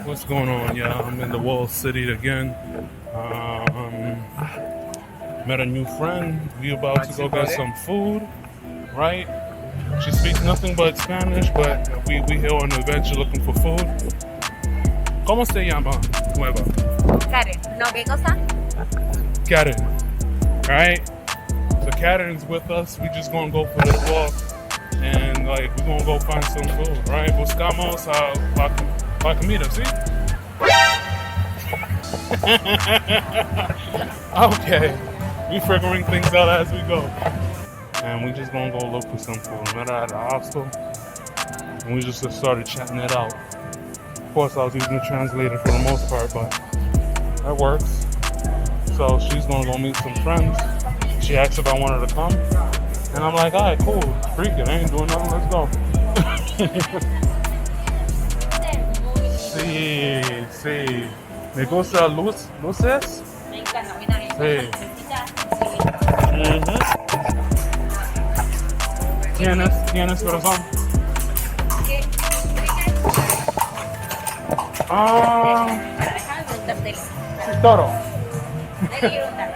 What's going on, y'all? I'm in the wall city again. Met a new friend. We about to go get some food, right? She speaks nothing but Spanish, but we here on an adventure looking for food. ¿Cómo se llama? Nueva. Karen. No, ¿qué cosa? Karen. Alright? So Karen's with us. We just gonna go for this walk. And like we're gonna go find some food, right? Buscamos la comida, ¿sí? Okay. We figuring things out as we go. And we just gonna go look for some food. Met her at the hostel. And we just started chatting it out. Of course I was using the translator for the most part, but that works. So she's gonna go meet some friends. She asked if I wanted to come. And I'm like, alright, cool. Freaking, I ain't doing nothing, let's go. Sí. ¿Me gusta luces? Me encanta, mira, me Sí. ¿Tienes corazón? ¿Qué? Déjame preguntarte. Toro. Hay que preguntar.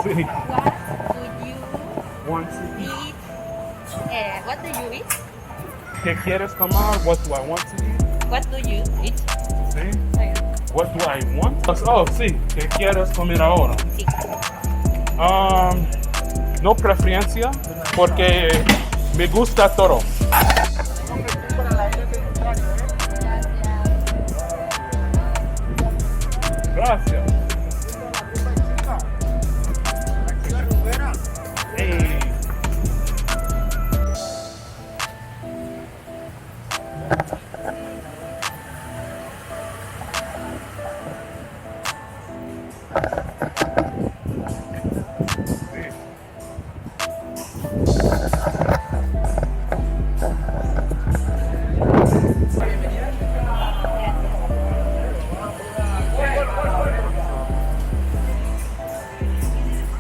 Sí. What do you eat? What do you eat? ¿Qué quieres comer? What do I want to eat? What do you eat? Sí. What do I want? Oh, sí. ¿Qué quieres comer ahora? Sí. No preferencia, porque me gusta todo. Gracias. Hey.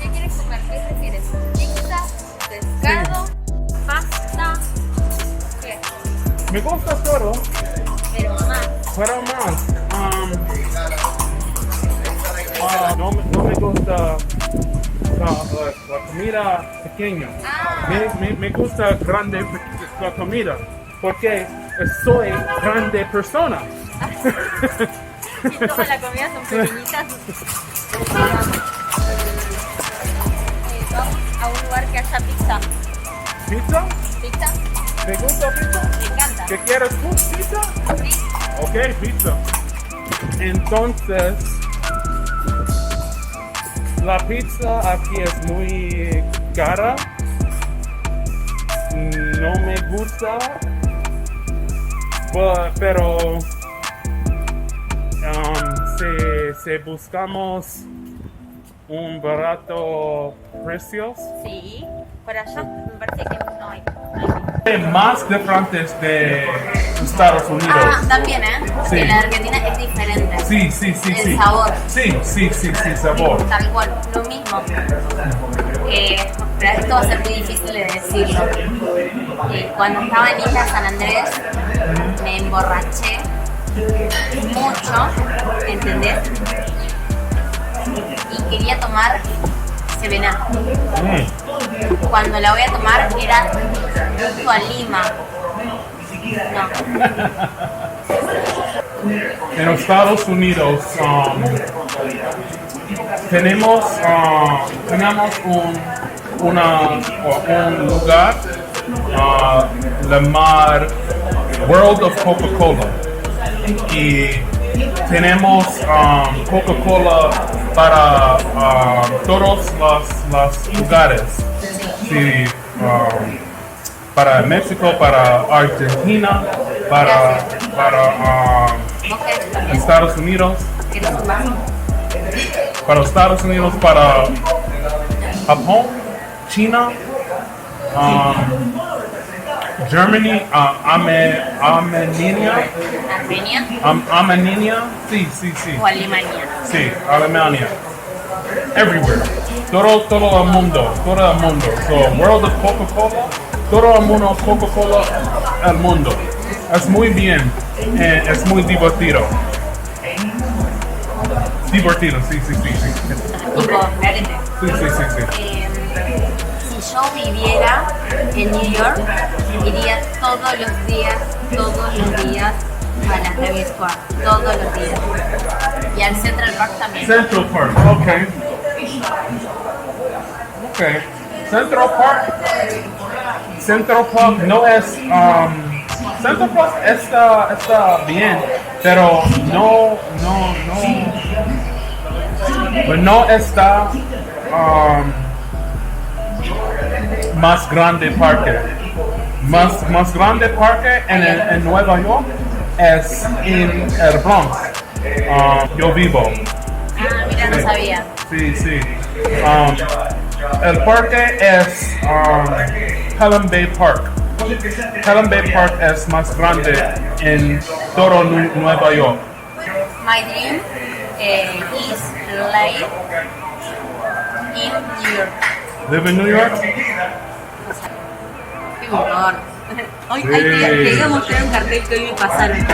¿Qué quieres comer? ¿Qué prefieres? ¿Pizza? ¿Pescado? ¿Pasta? ¿Qué? Me gusta todo, Pero más. pero más. No me gusta la comida pequeña. Me gusta grande la comida porque soy grande persona. Y toda la comida son pequeñitas. Vamos a un lugar que haya pizza. ¿Pizza? ¿Pizza? ¿Te gusta pizza? Me encanta. ¿Qué quieres tú? ¿Pizza? Sí. Ok, pizza. Entonces, la pizza aquí es muy cara. No me gusta, pero si buscamos un barato precios. Sí. Por allá me parece que no hay. Más diferentes de Estados Unidos. También, Sí. Que la Argentina es diferente. Sí. El sabor. Sí, sabor. Tal cual, lo mismo. Pero esto va a ser muy difícil de decirlo. Cuando estaba en Isla San Andrés, me emborraché mucho, ¿entendés? Y quería tomar Sevena. Cuando la voy a tomar era justo a Lima. No. En Estados Unidos tenemos un lugar llamado World of Coca-Cola y tenemos Coca-Cola para todos los lugares. Sí, para México, para Argentina, para Estados Unidos, para Japón, China, Germany, Armenia, sí. O Alemania. Sí, Alemania. Everywhere. Todo el mundo. So, World of Coca-Cola, todo el mundo Coca-Cola, el mundo. Es muy bien, es muy divertido. Divertido, sí. Tipo, garete. Sí. Si yo viviera en New York, iría todos los días a la Times Square, todos los días. Y al Central Park también. Central Park, okay. Central Park no es Central Park está bien, pero no está más grande parque. Más grande parque en Nueva York es en el Bronx. Yo vivo. Mira, no sabía. Sí. El parque es Helen Bay Park. Helen Bay Park es más grande en todo Nueva York. My dream is live in New York. Live in New York? Qué horror. Hoy te iba a mostrar un cartel que hoy me pasaron.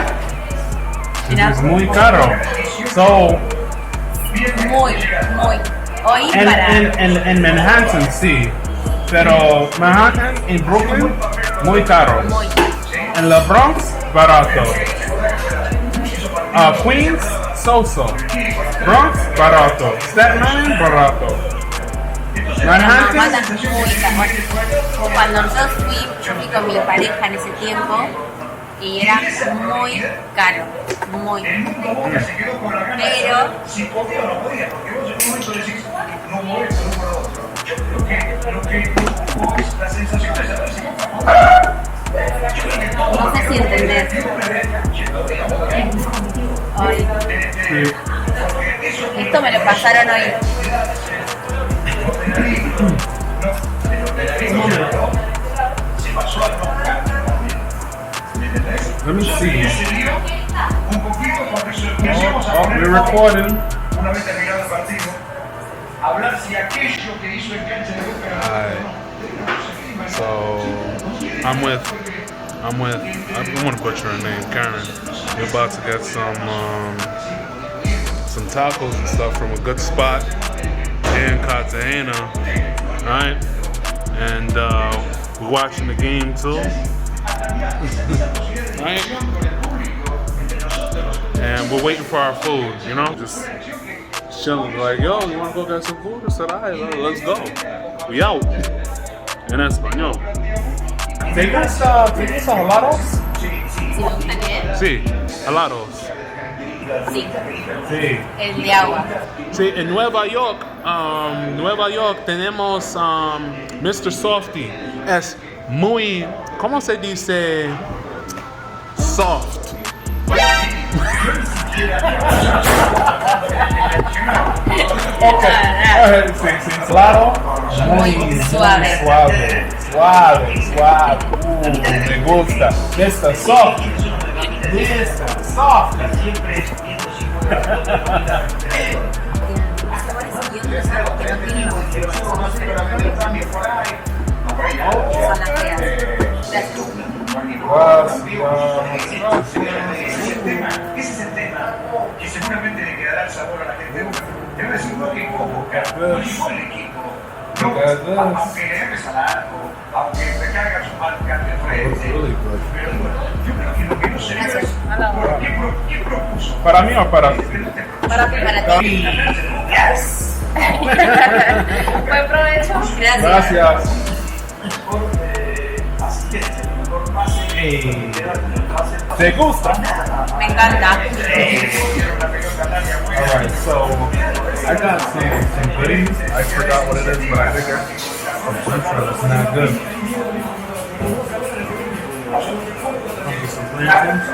Mirá. Es muy caro. So, Muy. Hoy para... en Manhattan sí, pero Manhattan en Brooklyn muy caro. Muy. En la Bronx barato. Queens so. Bronx barato. Staten Island barato. Manhattan. Muy caro. Cuando yo fui con mi pareja en ese tiempo y era muy caro. Muy. Pero no sé si entendés. Hoy. Esto me lo pasaron hoy. Let me see. We're recording. Alright. So I'm with I don't want to butcher her name, Karen. We're about to get some tacos and stuff from a good spot here in Cartagena. Alright? And we're watching the game too. Right? And we're waiting for our food, you know? Just chilling, like, yo, you wanna go get some food? I said, alright, let's go. We out. En español. ¿Te gusta helados? Si me gusta qué. Sí, helados. Sí. Sí. El de agua. Sí, en Nueva York tenemos Mr. Softy. Es muy, ¿cómo se dice? Soft. Okay. Sí, claro. Muy suave. Me gusta. Está soft. Ese es el tema que seguramente le quedará el sabor a la gente. Debe ser igual que Boca, no igual el equipo. No, aunque le hagas al arco, aunque te caigas un mal cambio de frente. Pero yo creo que lo que no se debe es ¿quién propuso? ¿Para mí o para ti? Para ti. Yes. Buen provecho. Gracias. ¿Te gusta? Me encanta. Alright, so I got some goodies. I forgot what it is, but I think it's not good. Some greens.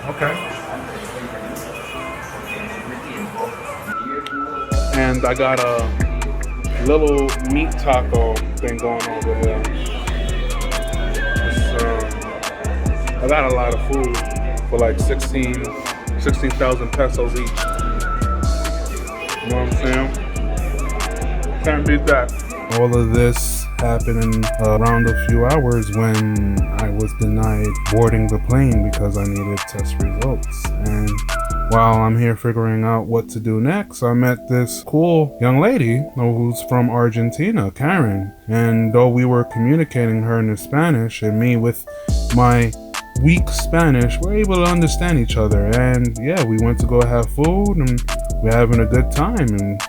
Okay. And I got a little meat taco thing going over here. I got a lot of food for like 16,000 pesos each. You know what I'm saying? Can't beat that. All of this happened in around a few hours when I was denied boarding the plane because I needed test results. And while I'm here figuring out what to do next, I met this cool young lady who's from Argentina, Karen. And though we were communicating her in Spanish and me with my weak Spanish, we're able to understand each other. And yeah, we went to go have food and we're having a good time. And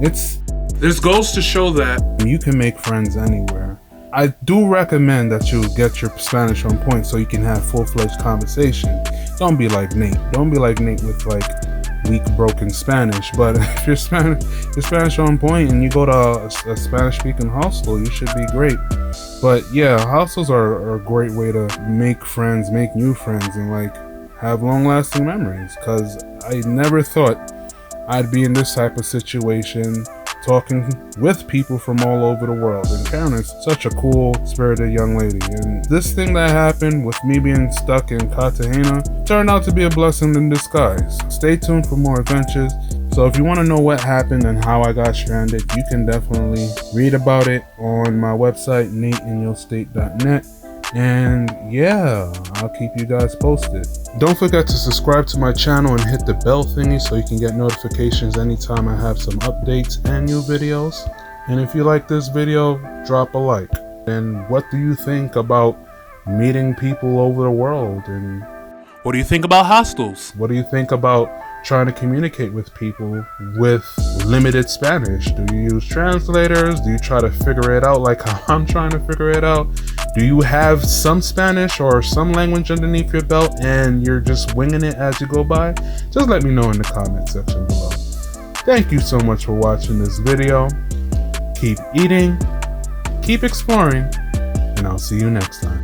this goes to show that you can make friends anywhere. I do recommend that you get your Spanish on point so you can have full-fledged conversation. Don't be like Nate. Don't be like Nate with like weak, broken Spanish. But if your Spanish on point and you go to a Spanish-speaking hostel, you should be great. But yeah, hostels are a great way to make friends, make new friends, and like have long-lasting memories. Because I never thought I'd be in this type of situation, talking with people from all over the world. And Karen is such a cool, spirited young lady. And this thing that happened with me being stuck in Cartagena turned out to be a blessing in disguise. Stay tuned for more adventures. So if you want to know what happened and how I got stranded, you can definitely read about it on my website, NateInYoState.net. And yeah, I'll keep you guys posted. Don't forget to subscribe to my channel and hit the bell thingy so you can get notifications anytime I have some updates and new videos. And if you like this video, drop a like. And what do you think about meeting people over the world? And what do you think about hostels? What do you think about trying to communicate with people with limited Spanish? Do you use translators? Do you try to figure it out like how I'm trying to figure it out? Do you have some Spanish or some language underneath your belt and you're just winging it as you go by? Just let me know in the comment section below. Thank you so much for watching this video. Keep eating, keep exploring, and I'll see you next time.